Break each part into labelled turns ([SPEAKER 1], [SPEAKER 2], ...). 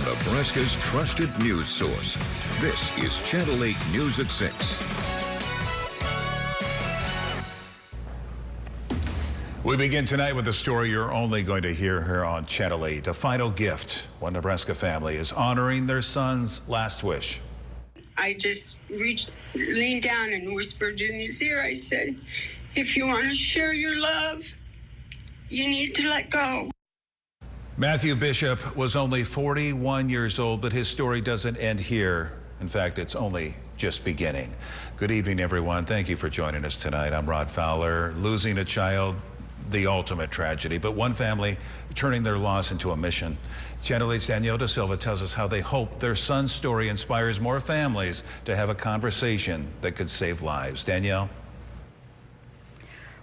[SPEAKER 1] Nebraska's trusted news source. This is Channel 8 News at 6.
[SPEAKER 2] We begin tonight with a story you're only going to hear here on Channel 8. A final gift. One Nebraska family is honoring their son's last wish.
[SPEAKER 3] I just leaned down and whispered in his ear. I said, if you want to share your love, you need to let go.
[SPEAKER 2] Matthew Bishop was only 41 years old, but his story doesn't end here. In fact, it's only just beginning. Good evening, everyone. Thank you for joining us tonight. I'm Rod Fowler. Losing a child, the ultimate tragedy, but one family turning their loss into a mission. Channel 8's Danielle Da Silva tells us how they hope their son's story inspires more families to have a conversation that could save lives. Danielle?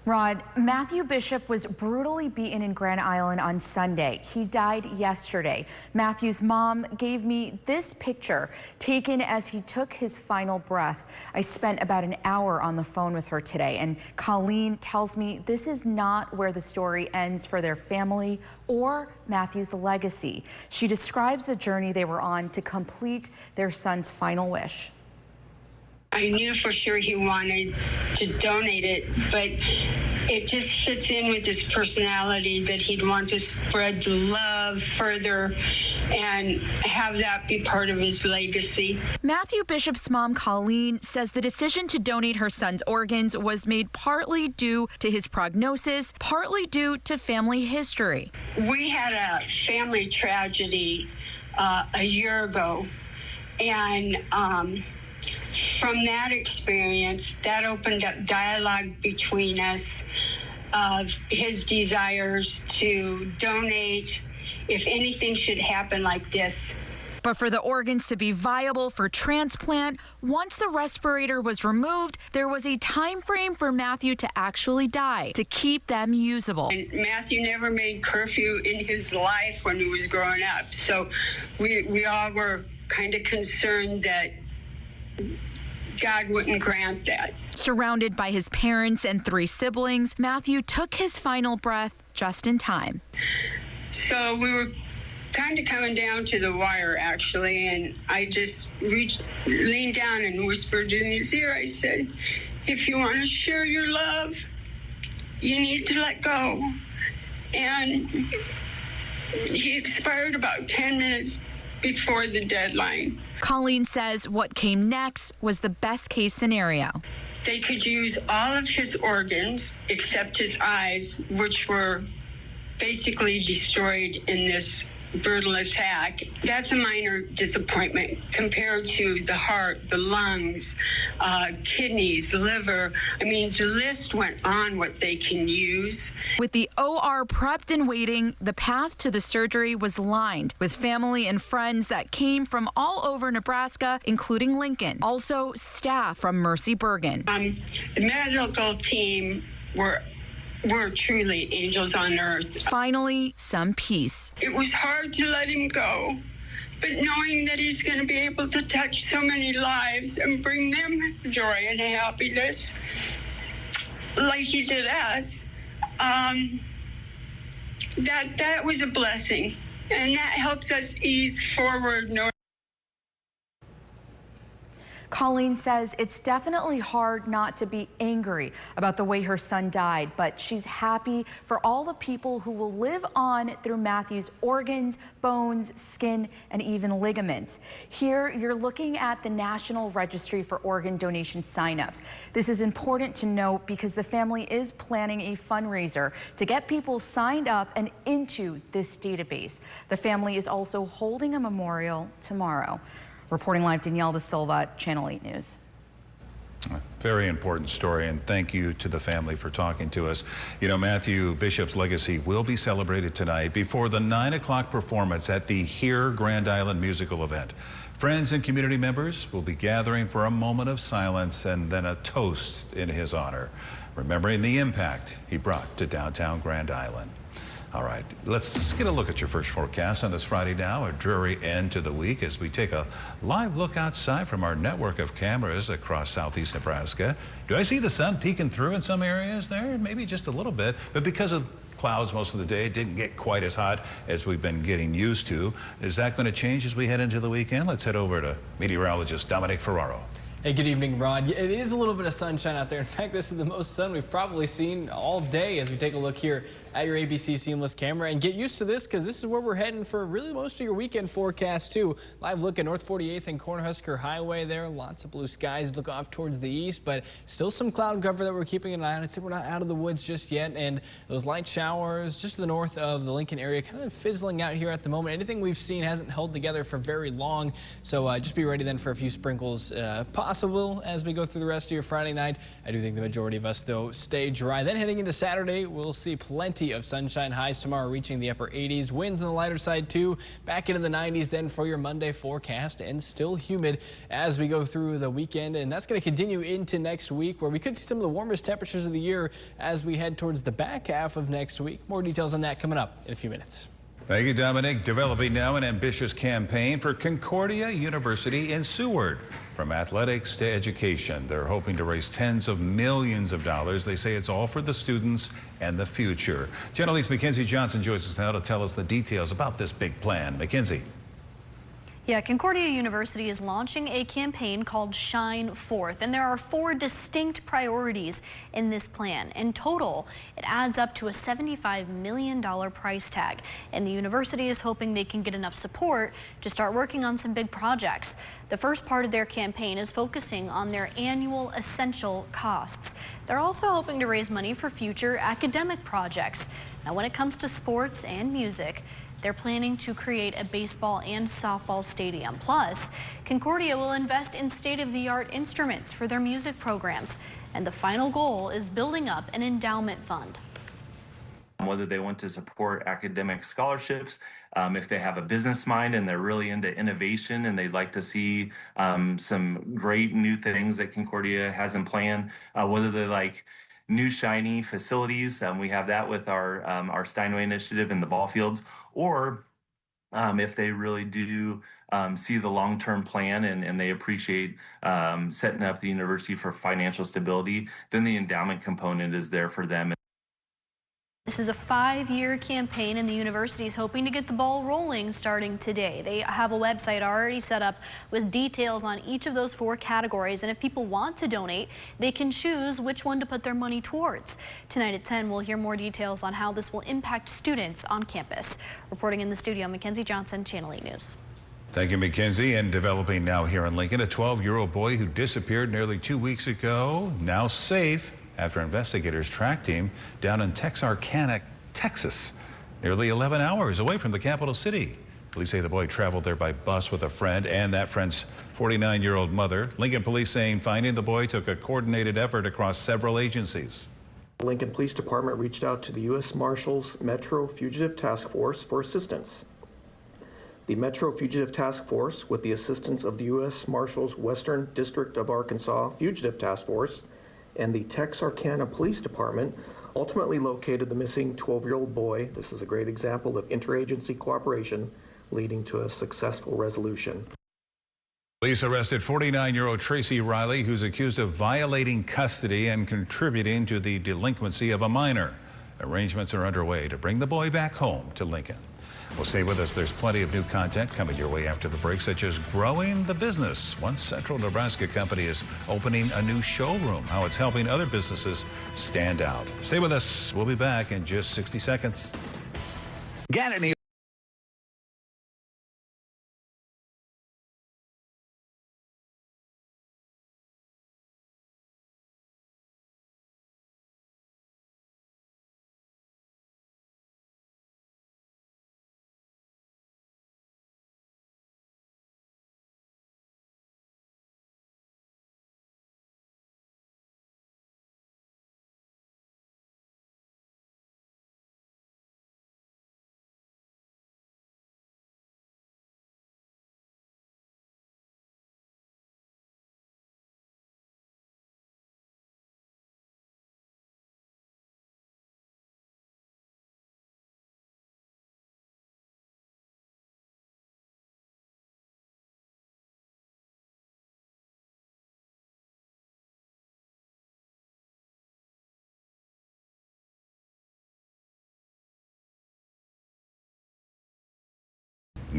[SPEAKER 4] Rod, Matthew Bishop was brutally beaten in Grand Island on Sunday. He died yesterday. Matthew's mom gave me this picture taken as he took his final breath. I spent about an hour on the phone with her today, and Colleen tells me this is not where the story ends for their family or Matthew's legacy. She describes the journey they were on to complete their son's final wish.
[SPEAKER 3] I knew for sure he wanted to donate it, but it just fits in with his personality that he'd want to spread the love further and have that be part of his legacy.
[SPEAKER 4] Matthew Bishop's mom, Colleen, says the decision to donate her son's organs was made partly due to his prognosis, partly due to family history.
[SPEAKER 3] We had a family tragedy a year ago, and from that experience, that opened up dialogue between us of his desires to donate if anything should happen like this.
[SPEAKER 4] But for the organs to be viable for transplant, once the respirator was removed, there was a time frame for Matthew to actually die to keep them usable.
[SPEAKER 3] And Matthew never made curfew in his life when he was growing up. So we all were kind of concerned that God wouldn't grant that.
[SPEAKER 4] Surrounded by his parents and 3 siblings, Matthew took his final breath just in time.
[SPEAKER 3] So we were kind of coming down to the wire, actually, and I just leaned down and whispered in his ear. I said, if you want to share your love, you need to let go. And he expired about 10 minutes before the deadline.
[SPEAKER 4] Colleen says what came next was the best case scenario.
[SPEAKER 3] They could use all of his organs except his eyes, which were basically destroyed in this brutal attack. That's a minor disappointment compared to the heart, the lungs, kidneys, liver. I mean, the list went on what they can use.
[SPEAKER 4] With the OR prepped and waiting, the path to the surgery was lined with family and friends that came from all over Nebraska, including Lincoln. Also, staff from Mercy Bergen.
[SPEAKER 3] The medical team were truly angels on earth.
[SPEAKER 4] Finally, some peace.
[SPEAKER 3] It was hard to let him go, but knowing that he's going to be able to touch so many lives and bring them joy and happiness like he did us, that was a blessing, and that helps us ease forward.
[SPEAKER 4] Colleen says it's definitely hard not to be angry about the way her son died, but she's happy for all the people who will live on through Matthew's organs, bones, skin, and even ligaments. Here, you're looking at the National Registry for Organ Donation signups. This is important to note because the family is planning a fundraiser to get people signed up and into this database. The family is also holding a memorial tomorrow. Reporting live, Danielle Da Silva, Channel 8 News.
[SPEAKER 2] Very important story, and thank you to the family for talking to us. You know, Matthew Bishop's legacy will be celebrated tonight before the 9 o'clock performance at the Here Grand Island musical event. Friends and community members will be gathering for a moment of silence and then a toast in his honor, remembering the impact he brought to downtown Grand Island. All right, let's get a look at your first forecast on this Friday now, a dreary end to the week as we take a live look outside from our network of cameras across southeast Nebraska. Do I see the sun peeking through in some areas there? Maybe just a little bit, but because of clouds most of the day. It didn't get quite as hot as we've been getting used to. Is that going to change as we head into the weekend? Let's head over to meteorologist Dominic Ferraro.
[SPEAKER 5] Hey, good evening, Rod. It is a little bit of sunshine out there. In fact, this is the most sun we've probably seen all day as we take a look here at your ABC Seamless camera. And get used to this because this is where we're heading for really most of your weekend forecast, too. Live look at North 48th and Cornhusker Highway there. Lots of blue skies look off towards the east, but still some cloud cover that we're keeping an eye on. I'd say we're not out of the woods just yet. And those light showers just to the north of the Lincoln area kind of fizzling out here at the moment. Anything we've seen hasn't held together for very long. So just be ready then for a few sprinkles possible as we go through the rest of your Friday night. I do think the majority of us, though, stay dry. Then heading into Saturday, we'll see plenty of sunshine. Highs tomorrow reaching the upper 80s. Winds on the lighter side, too. Back into the 90s then for your Monday forecast, and still humid as we go through the weekend. And that's going to continue into next week, where we could see some of the warmest temperatures of the year as we head towards the back half of next week. More details on that coming up in a few minutes.
[SPEAKER 2] Thank you, Dominic. Developing now an ambitious campaign for Concordia University in Seward. From athletics to education, they're hoping to raise tens of millions of dollars. They say it's all for the students and the future. Channel 8's Mackenzie Johnson joins us now to tell us the details about this big plan. Mackenzie.
[SPEAKER 6] Yeah, Concordia University is launching a campaign called Shine Forth, and there are 4 distinct priorities in this plan. In total, it adds up to a $75 million price tag, and the university is hoping they can get enough support to start working on some big projects. The first part of their campaign is focusing on their annual essential costs. They're also hoping to raise money for future academic projects. Now, when it comes to sports and music, they're planning to create a baseball and softball stadium. Plus, Concordia will invest in state-of-the-art instruments for their music programs. And the final goal is building up an endowment fund.
[SPEAKER 7] Whether they want to support academic scholarships, if they have a business mind and they're really into innovation and they'd like to see some great new things that Concordia has in plan, whether they like new shiny facilities, we have that with our Steinway initiative in the ball fields, or if they really do see the long-term plan and they appreciate setting up the university for financial stability, then the endowment component is there for them.
[SPEAKER 6] This is a 5-year campaign, and the university is hoping to get the ball rolling starting today. They have a website already set up with details on each of those 4 categories, and if people want to donate, they can choose which one to put their money towards. Tonight at 10, we'll hear more details on how this will impact students on campus. Reporting in the studio, Mackenzie Johnson, Channel 8 News.
[SPEAKER 2] Thank you, Mackenzie. And developing now here in Lincoln, a 12-year-old boy who disappeared nearly 2 weeks ago, now safe after investigators tracked him down in Texarkana, Texas, nearly 11 hours away from the capital city. Police say the boy traveled there by bus with a friend and that friend's 49-year-old mother. Lincoln police saying finding the boy took a coordinated effort across several agencies.
[SPEAKER 8] The Lincoln Police Department reached out to the U.S. Marshals Metro Fugitive Task Force for assistance. The Metro Fugitive Task Force, with the assistance of the U.S. Marshals Western District of Arkansas Fugitive Task Force and the Texarkana Police Department, ultimately located the missing 12-year-old boy. This is a great example of interagency cooperation leading to a successful resolution.
[SPEAKER 2] Police arrested 49-year-old Tracy Riley, who's accused of violating custody and contributing to the delinquency of a minor. Arrangements are underway to bring the boy back home to Lincoln. Well, stay with us. There's plenty of new content coming your way after the break, such as growing the business. One Central Nebraska company is opening a new showroom, how it's helping other businesses stand out. Stay with us. We'll be back in just 60 seconds. Got any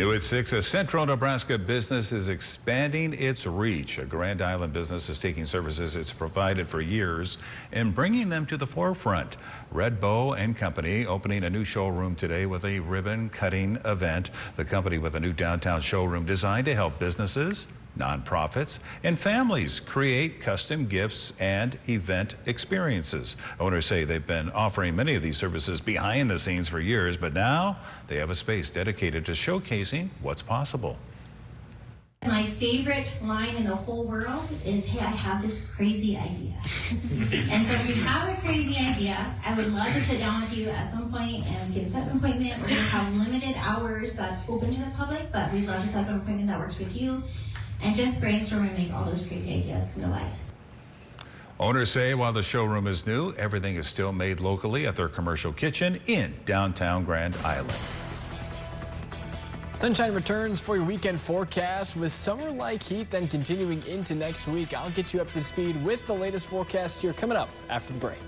[SPEAKER 2] New at 6, a central Nebraska business is expanding its reach. A Grand Island business is taking services it's provided for years and bringing them to the forefront. Red Bow and Company opening a new showroom today with a ribbon cutting event. The company with a new downtown showroom designed to help businesses, nonprofits, and families create custom gifts and event experiences. Owners say they've been offering many of these services behind the scenes for years, but now they have a space dedicated to showcasing what's possible.
[SPEAKER 9] My favorite line in the whole world is, "Hey, I have this crazy idea." And so if you have a crazy idea, I would love to sit down with you at some point and we can set an appointment. We're going to have limited hours that's open to the public, but we'd love to set up an appointment that works with you and just brainstorm and make all those crazy ideas come to life.
[SPEAKER 2] Owners say while the showroom is new, everything is still made locally at their commercial kitchen in downtown Grand Island.
[SPEAKER 5] Sunshine returns for your weekend forecast with summer-like heat then continuing into next week. I'll get you up to speed with the latest forecast here coming up after the break.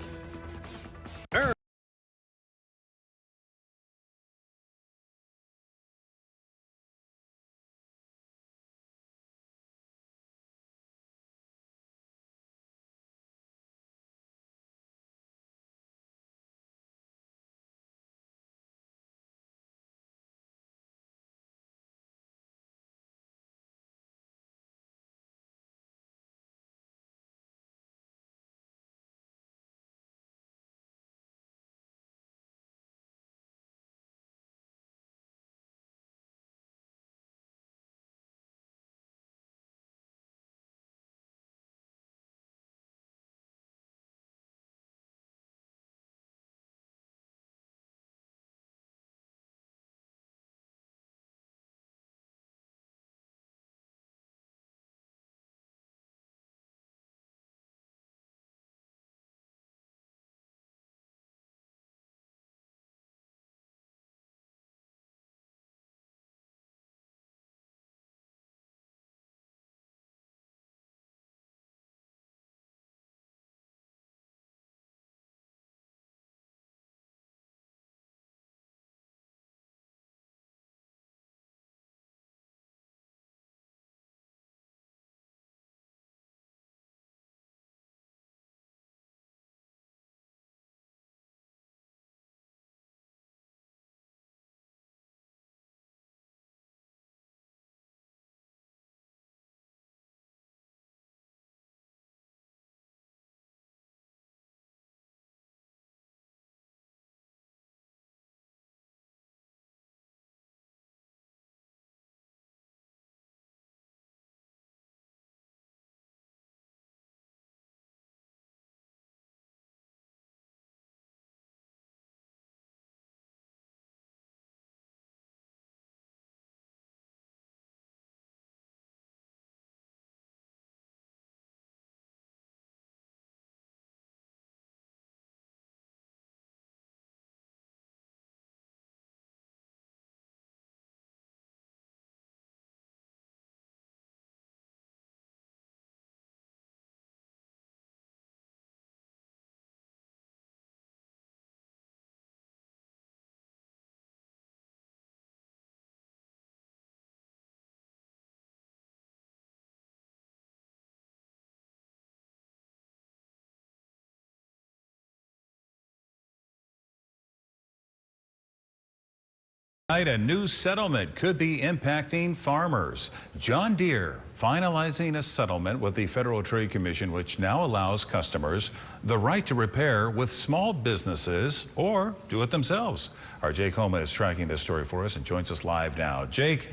[SPEAKER 2] Tonight, a new settlement could be impacting farmers. John Deere finalizing a settlement with the Federal Trade Commission, which now allows customers the right to repair with small businesses or do it themselves. Our Jake Holman is tracking this story for us and joins us live now. Jake.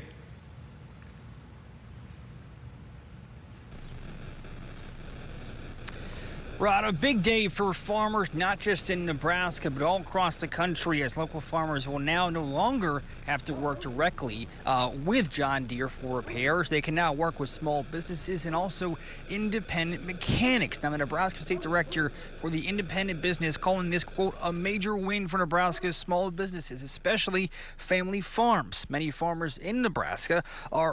[SPEAKER 10] Rod, a big day for farmers, not just in Nebraska, but all across the country, as local farmers will now no longer have to work directly with John Deere for repairs. They can now work with small businesses and also independent mechanics. Now, the Nebraska State Director for the independent business calling this, quote, a major win for Nebraska's small businesses, especially family farms. Many farmers in Nebraska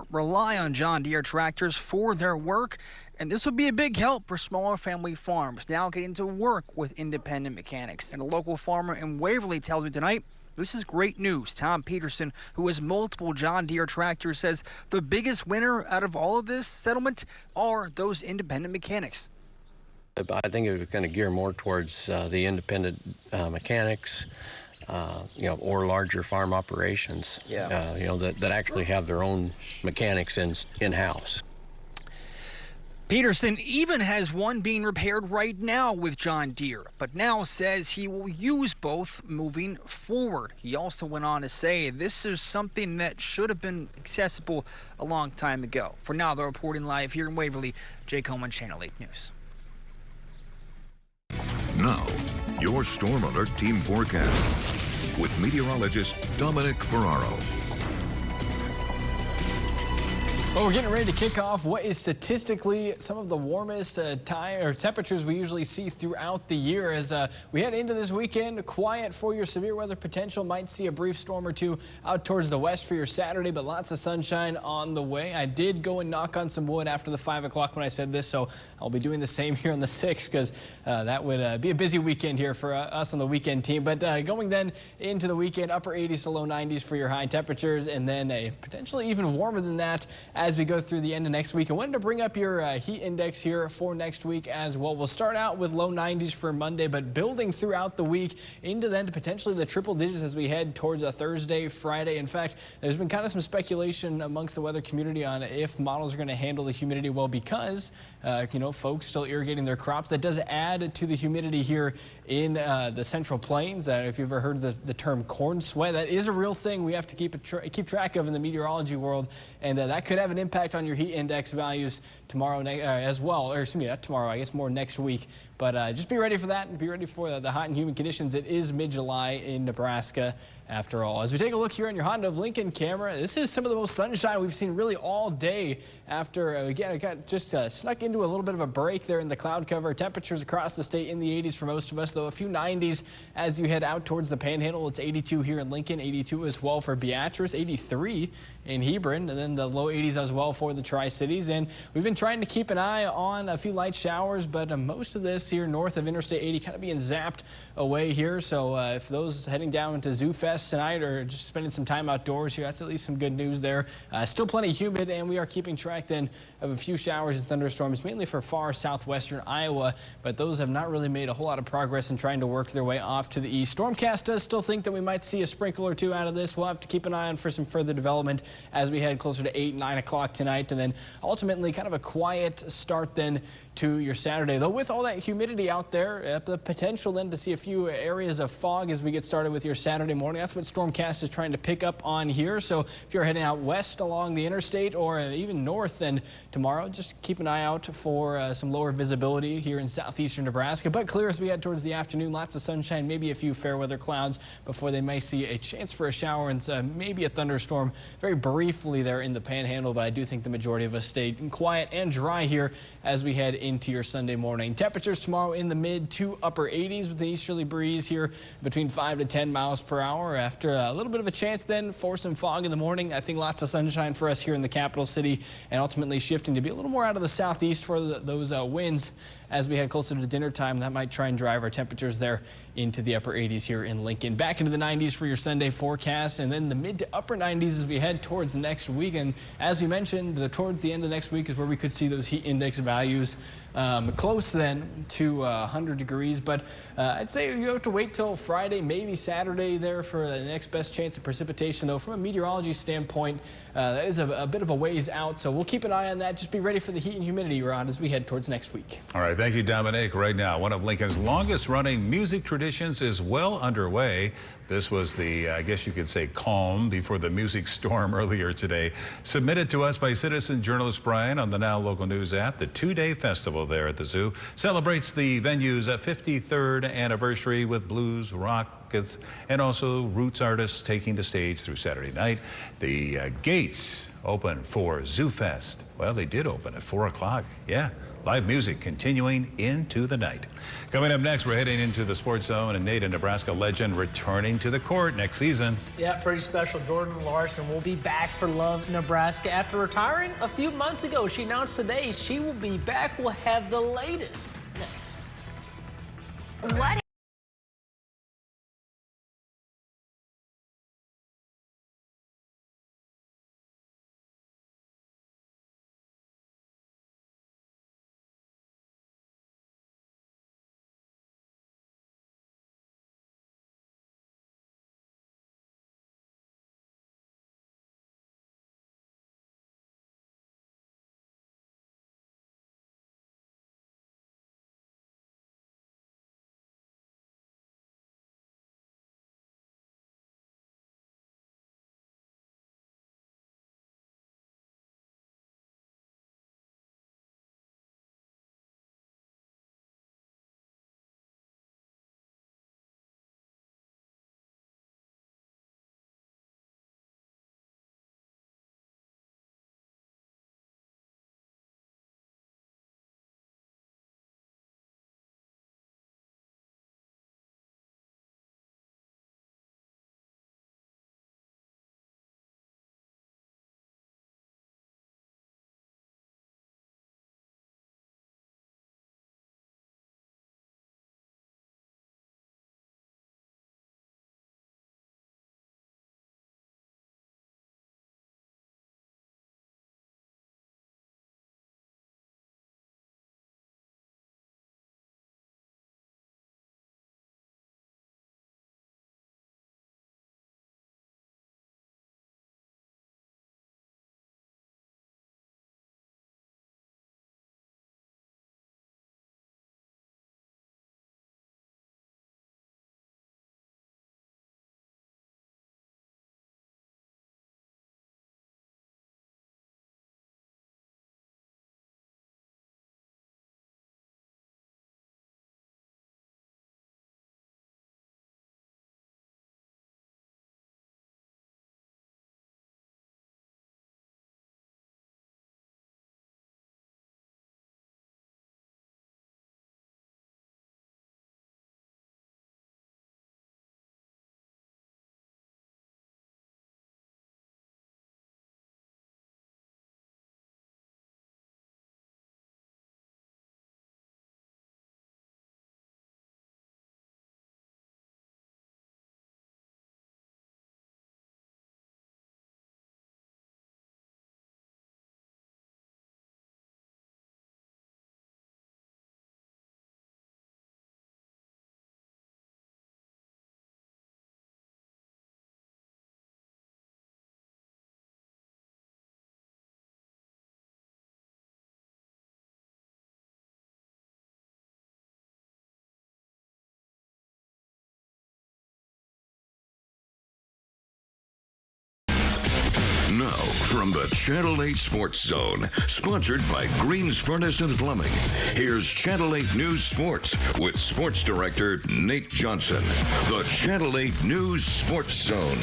[SPEAKER 10] rely on John Deere tractors for their work. And this will be a big help for smaller family farms now getting to work with independent mechanics. And a local farmer in Waverly tells me tonight This is great news. Tom Peterson, who has multiple John Deere tractors, says the biggest winner out of all of this settlement are those independent mechanics.
[SPEAKER 11] I think it was going to gear more towards the independent mechanics, or larger farm operations, that actually have their own mechanics in-house.
[SPEAKER 10] Peterson even has one being repaired right now with John Deere, but now says he will use both moving forward. He also went on to say this is something that should have been accessible a long time ago. For now, they're reporting live here in Waverly. Jake Coleman, Channel 8 News.
[SPEAKER 1] Now, your Storm Alert Team forecast with meteorologist Dominic Ferraro.
[SPEAKER 5] Well, we're getting ready to kick off what is statistically some of the warmest temperatures we usually see throughout the year. As we head into this weekend, quiet for your severe weather potential. Might see a brief storm or two out towards the west for your Saturday, but lots of sunshine on the way. I did go and knock on some wood after the 5 o'clock when I said this, so I'll be doing the same here on the 6th because that would be a busy weekend here for us on the weekend team. But going then into the weekend, upper 80s to low 90s for your high temperatures, and then potentially even warmer than that as we go through the end of next week. I wanted to bring up your heat index here for next week as well. We'll start out with low 90s for Monday, but building throughout the week into then potentially the triple digits as we head towards a Thursday, Friday. In fact, there's been kind of some speculation amongst the weather community on if models are going to handle the humidity well because, folks still irrigating their crops. That does add to the humidity here in the Central Plains. If you've ever heard the term corn sweat, that is a real thing we have to keep track of in the meteorology world, and that could have an impact on your heat index values tomorrow as well, or excuse me, not tomorrow, I guess more next week. But just be ready for that and be ready for the hot and humid conditions. It is mid-July in Nebraska after all. As we take a look here on your Honda of Lincoln camera, this is some of the most sunshine we've seen really all day after, again, it got just snuck into a little bit of a break there in the cloud cover. Temperatures across the state in the 80s for most of us, though a few 90s as you head out towards the Panhandle. It's 82 here in Lincoln, 82 as well for Beatrice, 83 in Hebron, and then the low 80s as well for the Tri-Cities. And we've been trying to keep an eye on a few light showers, but most of this here north of Interstate 80 kind of being zapped away here. So if those heading down to Zoo Fest tonight or just spending some time outdoors here, that's at least some good news there. Still plenty humid, and we are keeping track then of a few showers and thunderstorms, mainly for far southwestern Iowa, but those have not really made a whole lot of progress in trying to work their way off to the east. Stormcast does still think that we might see a sprinkle or two out of this. We'll have to keep an eye on for some further development as we head closer to 8, 9 o'clock tonight, and then ultimately kind of a quiet start then to your Saturday. Though with all that humidity out there, the potential then to see a few areas of fog as we get started with your Saturday morning. That's what Stormcast is trying to pick up on here. So if you're heading out west along the interstate or even north, then tomorrow just keep an eye out for some lower visibility here in southeastern Nebraska. But clear as we head towards the afternoon, lots of sunshine, maybe a few fair weather clouds before they may see a chance for a shower and maybe a thunderstorm very briefly there in the Panhandle. But I do think the majority of us stayed quiet and dry here as we head into your Sunday morning. Temperatures tomorrow in the mid to upper 80s with an easterly breeze here between 5 to 10 miles per hour after a little bit of a chance then for some fog in the morning. I think lots of sunshine for us here in the capital city and ultimately shifting to be a little more out of the southeast for those winds as we head closer to dinner time. That might try and drive our temperatures there into the upper 80s here in Lincoln. Back into the 90s for your Sunday forecast, and then the mid to upper 90s as we head towards next week. And as we mentioned, towards the end of next week is where we could see those heat index values close then to 100 degrees. But I'd say you have to wait till Friday, maybe Saturday there for the next best chance of precipitation. Though from a meteorology standpoint, that is a bit of a ways out. So we'll keep an eye on that. Just be ready for the heat and humidity, Rod, as we head towards next week.
[SPEAKER 2] All right. Thank you, Dominic. Right now, one of Lincoln's longest running music traditions is well underway. This was the, I guess you could say, calm before the music storm earlier today. Submitted to us by citizen journalist Brian on the Now Local News app. The two-day festival there at the zoo celebrates the venue's 53rd anniversary with blues, rock, and also roots artists taking the stage through Saturday night. The gates open for Zoo Fest. Well, they did open at 4 o'clock. Yeah. Live music continuing into the night. Coming up next, we're heading into the Sports Zone, and Nate, a Nebraska legend, returning to the court next season.
[SPEAKER 12] Yeah, pretty special. Jordan Larson will be back for Love Nebraska. After retiring a few months ago, she announced today she will be back. We'll have the latest next.
[SPEAKER 13] What
[SPEAKER 1] Now, from the Channel 8 Sports Zone, sponsored by Green's Furnace and Plumbing, here's Channel 8 News Sports with Sports Director Nate Johnson. The Channel 8 News Sports Zone.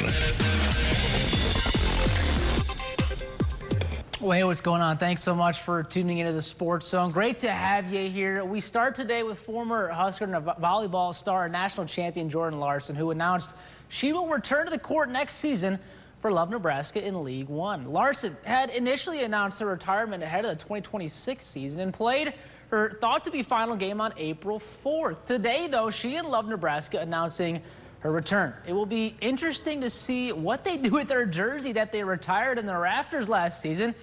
[SPEAKER 12] Well, hey, what's going on? Thanks so much for tuning into the Sports Zone. Great to have you here. We start today with former Husker and volleyball star and national champion Jordan Larson, who announced she will return to the court next season for Love, Nebraska in League One. Larson had initially announced her retirement ahead of the 2026 season and played her thought-to-be final game on April 4th. Today, though, she and Love, Nebraska announcing her return. It will be interesting to see what they do with their jersey that they retired in the rafters last season.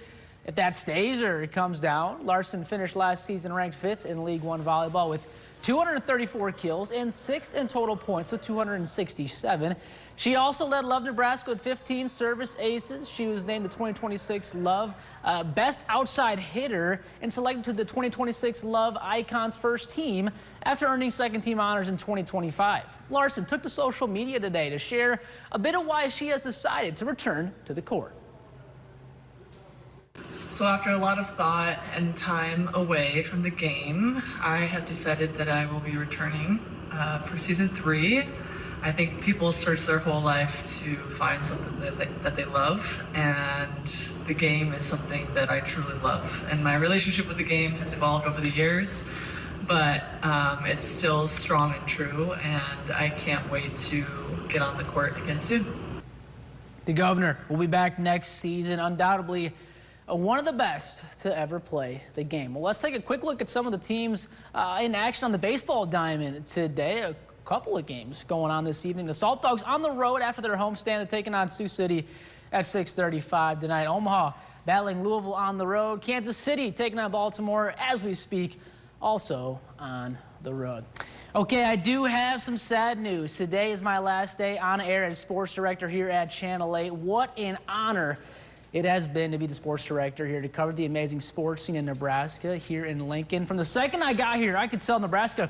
[SPEAKER 12] If that stays or it comes down. Larson finished last season ranked 5th in League One volleyball with 234 kills and 6th in total points with 267. She also led Love Nebraska with 15 service aces. She was named the 2026 Love Best Outside Hitter and selected to the 2026 Love Icons First Team after earning second team honors in 2025. Larson took to social media today to share a bit of why she has decided to return to the court.
[SPEAKER 13] So after a lot of thought and time away from the game, I have decided that I will be returning for season 3. I think people search their whole life to find something that they love, and the game is something that I truly love. And my relationship with the game has evolved over the years, but it's still strong and true, and I can't wait to get on the court again soon.
[SPEAKER 12] The Governor will be back next season, undoubtedly one of the best to ever play the game. Well, let's take a quick look at some of the teams in action on the baseball diamond today. A couple of games going on this evening. The Salt Dogs on the road after their homestand. They're taking on Sioux City at 6:35 tonight. Omaha battling Louisville on the road. Kansas City taking on Baltimore as we speak, also on the road. Okay, I do have some sad news. Today is my last day on air as sports director here at Channel 8. What an honor it has been to be the sports director here, to cover the amazing sports scene in Nebraska, here in Lincoln. From the second I got here, I could tell Nebraska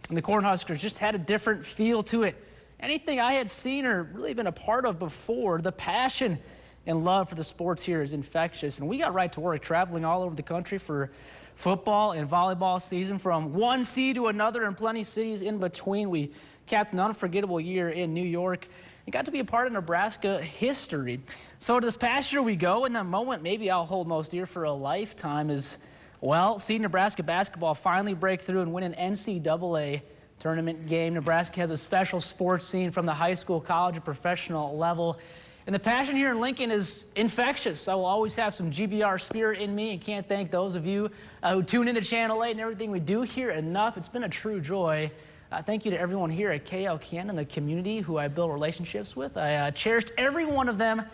[SPEAKER 12] and the Cornhuskers just had a different feel to it. Anything I had seen or really been a part of before, the passion and love for the sports here is infectious. And we got right to work traveling all over the country for football and volleyball season, from one city to another and plenty of cities in between. We capped an unforgettable year in New York and got to be a part of Nebraska history. So this past year we go, and the moment maybe I'll hold most dear for a lifetime is, well, seeing Nebraska basketball finally break through and win an NCAA tournament game. Nebraska has a special sports scene from the high school, college, and professional level. And the passion here in Lincoln is infectious. I will always have some GBR spirit in me, and can't thank those of you who tune into Channel 8 and everything we do here enough. It's been a true joy. Thank you to everyone here at KLKN and the community who I built relationships with. I cherished every one of them, and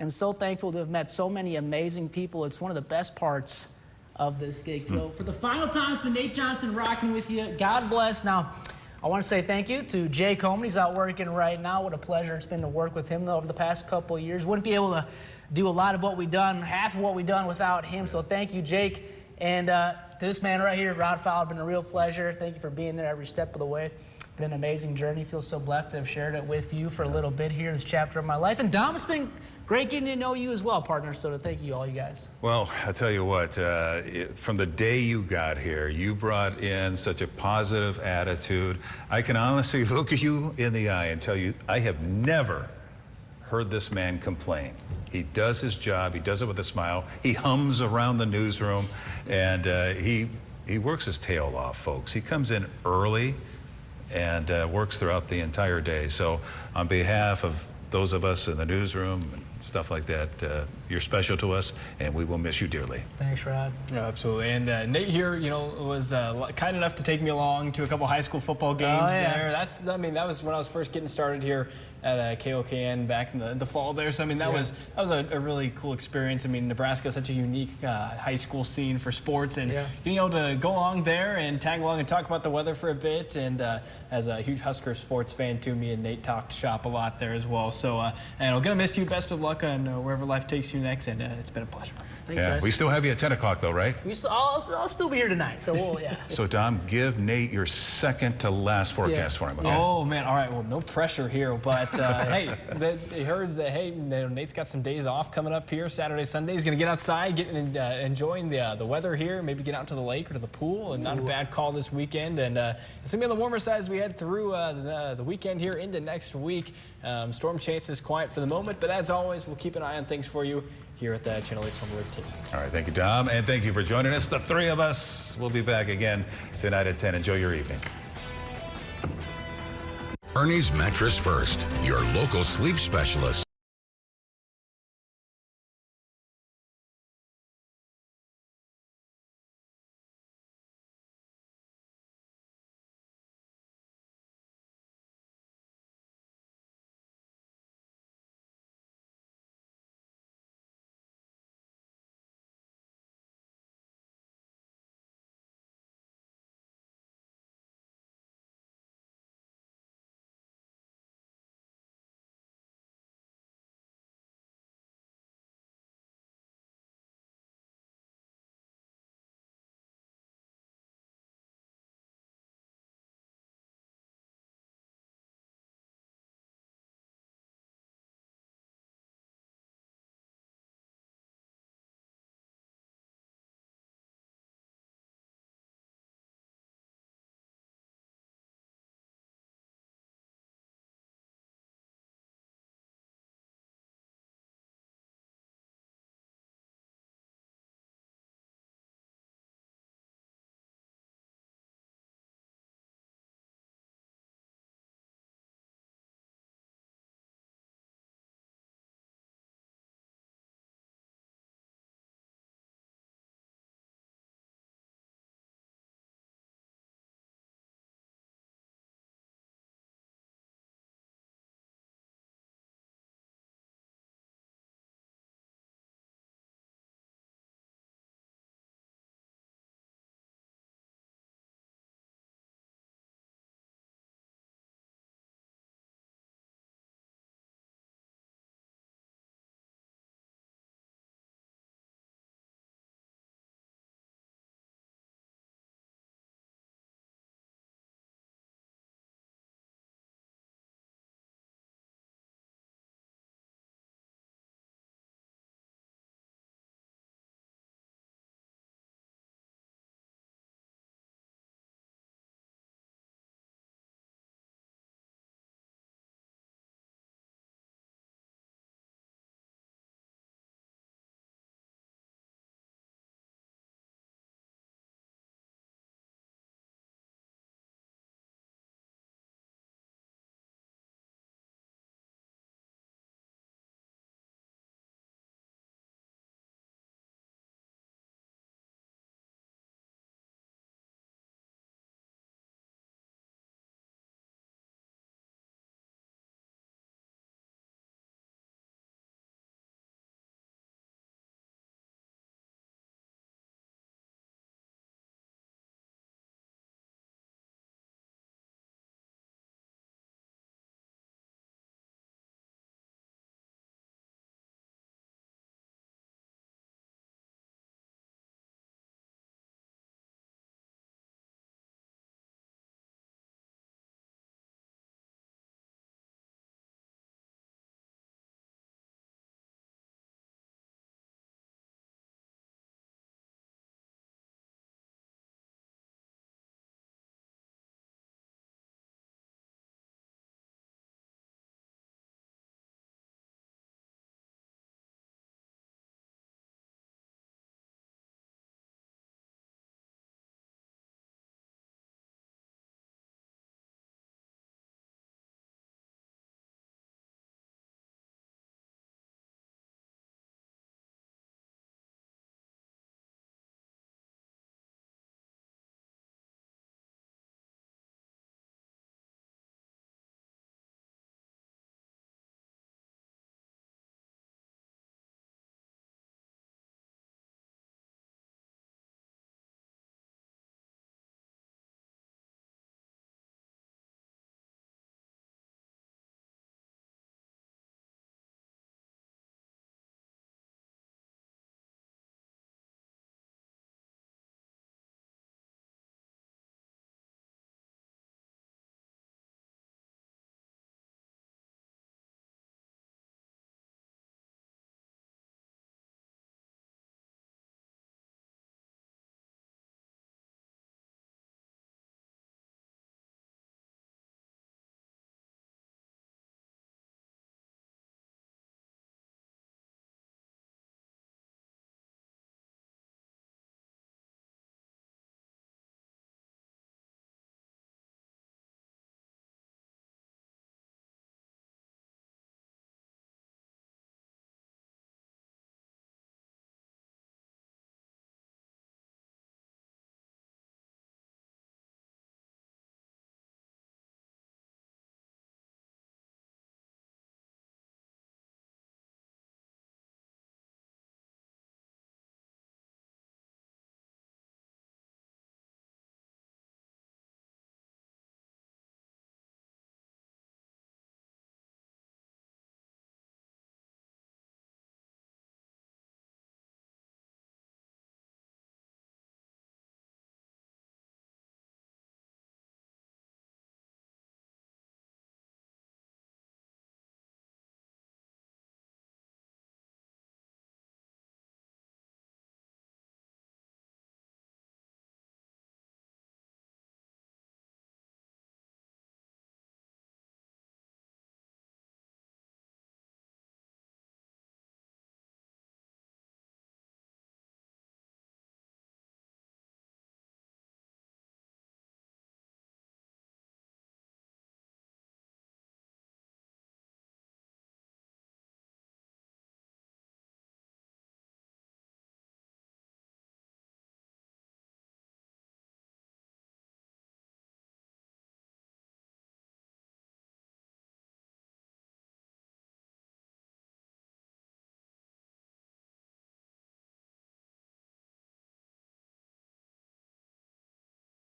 [SPEAKER 12] I'm so thankful to have met so many amazing people. It's one of the best parts of this gig. So for the final time, it's been Nate Johnson rocking with you. God bless. Now, I want to say thank you to Jay Coleman. He's out working right now. What a pleasure it's been to work with him, though, over the past couple of years. Wouldn't be able to do a lot of what we've done, half of what we've done without him. So thank you, Jake. And to this man right here, Rod Fowler, been a real pleasure. Thank you for being there every step of the way. Been an amazing journey. Feel so blessed to have shared it with you for a little bit here in this chapter of my life. And Dom, it's been great getting to know you as well, partner. So thank you, all you guys.
[SPEAKER 2] Well, I tell you what, from the day you got here, you brought in such a positive attitude. I can honestly look at you in the eye and tell you, I have never heard this man complain. He does his job. He does it with a smile. He hums around the newsroom, and he works his tail off, folks. He comes in early and works throughout the entire day. So on behalf of those of us in the newsroom and stuff like that, you're special to us, and we will miss you dearly.
[SPEAKER 12] Thanks, Rod.
[SPEAKER 5] Yeah, absolutely. And Nate here, you know, was kind enough to take me along to a couple high school football games there. I mean, that was when I was first getting started here at KOKN back in the fall there. So, I mean, that was a really cool experience. I mean, Nebraska is such a unique high school scene for sports, and being able to go along there and tag along and talk about the weather for a bit. And as a huge Husker sports fan too, me and Nate talked shop a lot there as well. So, and I'm going to miss you. Best of luck luck on wherever life takes you next, and it's been a pleasure.
[SPEAKER 12] Thanks,
[SPEAKER 2] Yeah,
[SPEAKER 12] guys.
[SPEAKER 2] we still have you at 10 o'clock, though, right?
[SPEAKER 12] I'll still be here tonight, so we'll, yeah.
[SPEAKER 2] So, Dom, give Nate your second to last forecast for him, okay?
[SPEAKER 5] Oh, man. All right. Well, no pressure here. But, hey, he heard that, hey, Nate's got some days off coming up here, Saturday, Sunday. He's going to get outside, enjoying the weather here, maybe get out to the lake or to the pool. And not a bad call this weekend. And it's going to be on the warmer side as we head through the weekend here into next week. Storm chances quiet for the moment. But as always, we'll keep an eye on things for you here at the Channel 8 Storm Alert team.
[SPEAKER 2] All right, thank you, Dom, and thank you for joining us. The three of us will be back again tonight at 10. Enjoy your evening.
[SPEAKER 1] Ernie's Mattress First, your local sleep specialist.